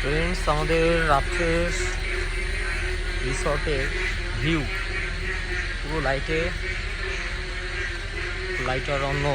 Friends, আমাদের রাত্রের রিসর্টের view পুরো লাইটার অন্য।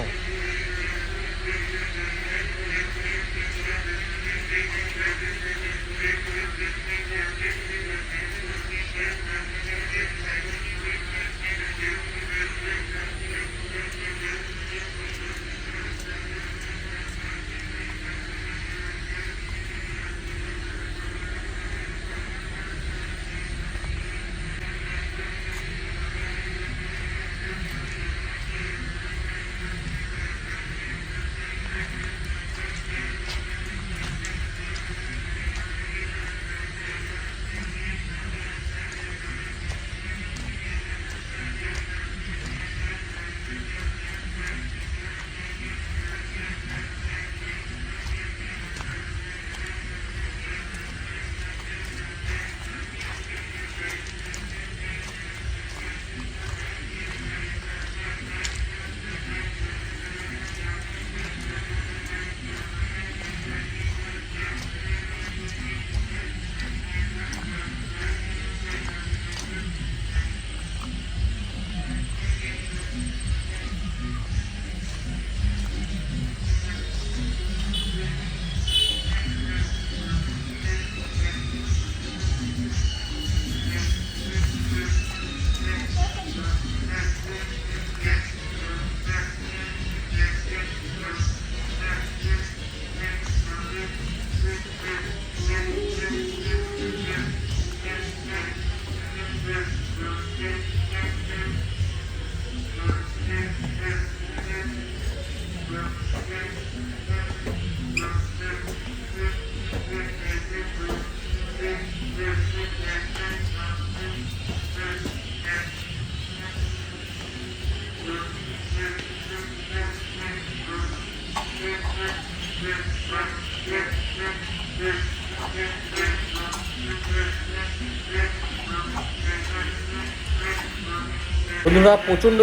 বন্ধুরা, প্রচণ্ড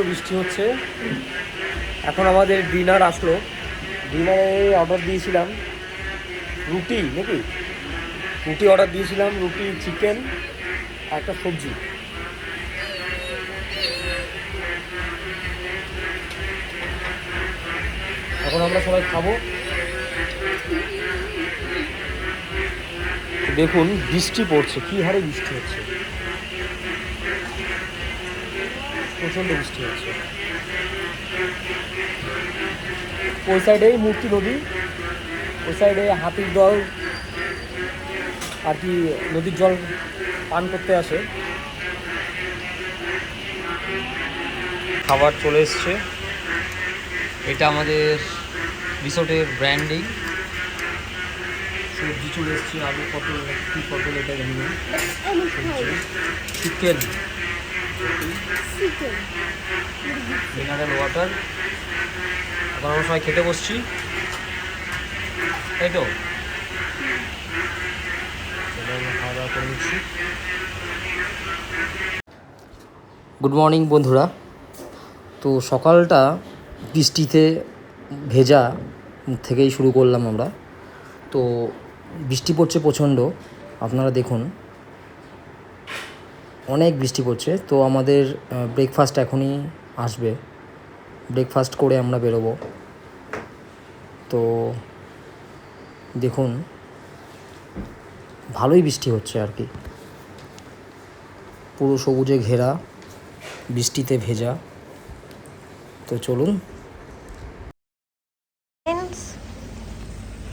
বৃষ্টি হচ্ছে। এখন আমাদের ডিনার আসলো। ডিনারে অর্ডার দিয়েছিলাম রুটি অর্ডার দিয়েছিলাম, রুটি, চিকেন, একটা সবজি। এখন আমরা সবাই খাবো। দেখুন বৃষ্টি পড়ছে, কী হারে বৃষ্টি হচ্ছে, প্রচণ্ড বৃষ্টি হচ্ছে। ওই সাইডেই মূর্তি নদী, ওই সাইডে হাতির দল আর কি নদীর জল পান করতে আসে। খাবার চলে এসছে। এটা আমাদের রিসোর্টের ব্র্যান্ডিং। সবজি চলে এসছে, আলু, পটল, এটা জানি না, চিকেন, মিনারেল ওয়াটার। এখন আমরা সবাই খেতে বসছি, তাই তো? খাওয়া দাওয়া করে নিচ্ছি। গুড মর্নিং বন্ধুরা। তো সকালটা বৃষ্টিতে ভেজা থেকেই শুরু করলাম আমরা। তো বৃষ্টি পড়ছে প্রচণ্ড, আপনারা দেখুন অনেক বৃষ্টি পড়ছে। তো আমাদের ব্রেকফাস্ট এখনই আসবে, ব্রেকফাস্ট করে আমরা বেরোবো। তো দেখুন ভালোই বৃষ্টি হচ্ছে আর কি, পুরো সবুজে ঘেরা, বৃষ্টিতে ভেজা। তো চলুন।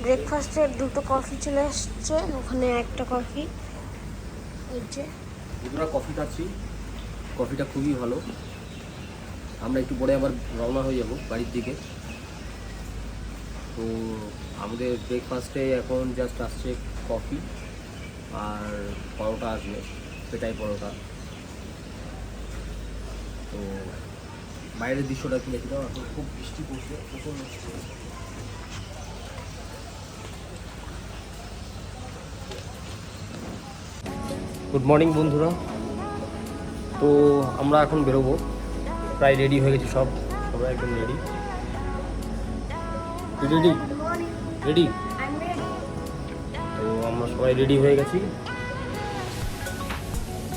ব্রেকফাস্টের দুটো কফি চলে আসছে, ওখানে একটা কফি। এই যে আমরা কফি খাচ্ছি, কফিটা খুবই ভালো। আমরা একটু পরে আবার রওনা হয়ে যাব বাড়ির দিকে। তো আমাদের ব্রেকফাস্টে এখন জাস্ট আসছে কফি আর পরোটা আসবে, পেটাই পরোটা। তো বাইরের দৃশ্যটা একটু দেখে দাও। এখন খুব বৃষ্টি পড়ছে, প্রচণ্ড বৃষ্টি পড়ছে। গুড মর্নিং বন্ধুরা। তো আমরা এখন বেরোবো, প্রায় রেডি হয়ে গেছি, সবাই একদম রেডি। রেডি আমরা সবাই রেডি হয়ে গেছি।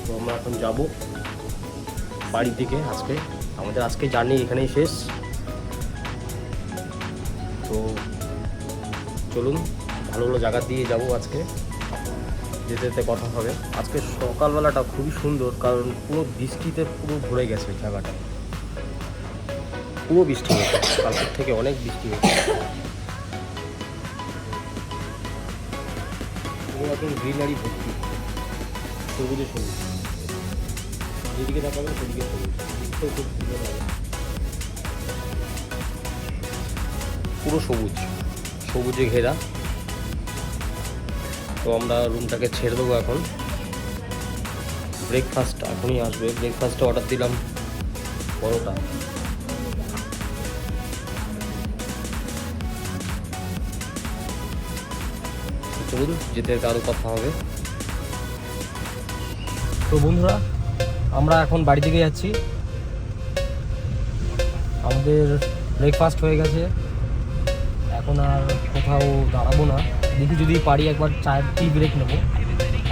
তো আমরা এখন যাব বাড়ির দিকে। আমাদের আজকে জার্নি এখানেই শেষ। তো চলুন, ভালো ভালো জায়গা দিয়ে যাব আজকে। যেতে যেতে কথা হবে। আজকে সকালবেলাটা খুবই সুন্দর, কারণ পুরো বৃষ্টিতে পুরো ভরে গেছে জায়গাটা, পুরো বৃষ্টি হয়েছে, কালকের থেকে অনেক বৃষ্টি হয়েছে। পুরো একদম গ্রিনারি ভর্তি, সবুজে সবুজ, যেদিকে তাকাবেন সেদিকে সবুজ, দেখতেও খুব সুন্দর লাগে। পুরো সবুজে ঘেরা। তো আমরা রুমটাকে ছেড়ে দেবো এখন। ব্রেকফাস্ট এখনই আসবে। ব্রেকফাস্টে অর্ডার দিলাম পরোটা। চলুন, যেতে যেতে আরও কথা হবে। তো বন্ধুরা, আমরা এখন বাড়ি থেকে যাচ্ছি। আমাদের ব্রেকফাস্ট হয়ে গেছে, এখন আর কোথাও দাঁড়াবো না। দেখি যদি পারি একবার চায়ের টি ব্রেক নেবো।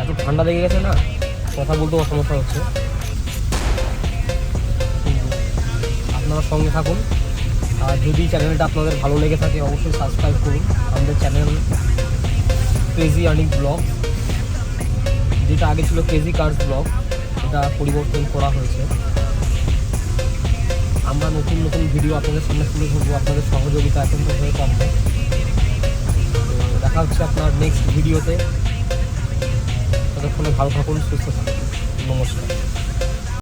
এত ঠান্ডা লেগে গেছে না, কথা বলতেও সমস্যা হচ্ছে। আপনারা সঙ্গে থাকুন। আর যদি চ্যানেলটা আপনাদের ভালো লেগে থাকে অবশ্যই সাবস্ক্রাইব করুন। আমাদের চ্যানেল ক্রেজি আর্নিং ব্লগ, যেটা আগে ছিল ক্রেজি কার্স ব্লগ, এটা পরিবর্তন করা হয়েছে। আমরা নতুন নতুন ভিডিও আপনাদের সামনে তুলে ধরবো, আপনাদের সহযোগিতা এখন তো হয়ে পারবে। তো দেখা হচ্ছে আপনার নেক্সট ভিডিওতে। ততক্ষণে ভালো থাকুন, সুস্থ থাকুন। নমস্কার।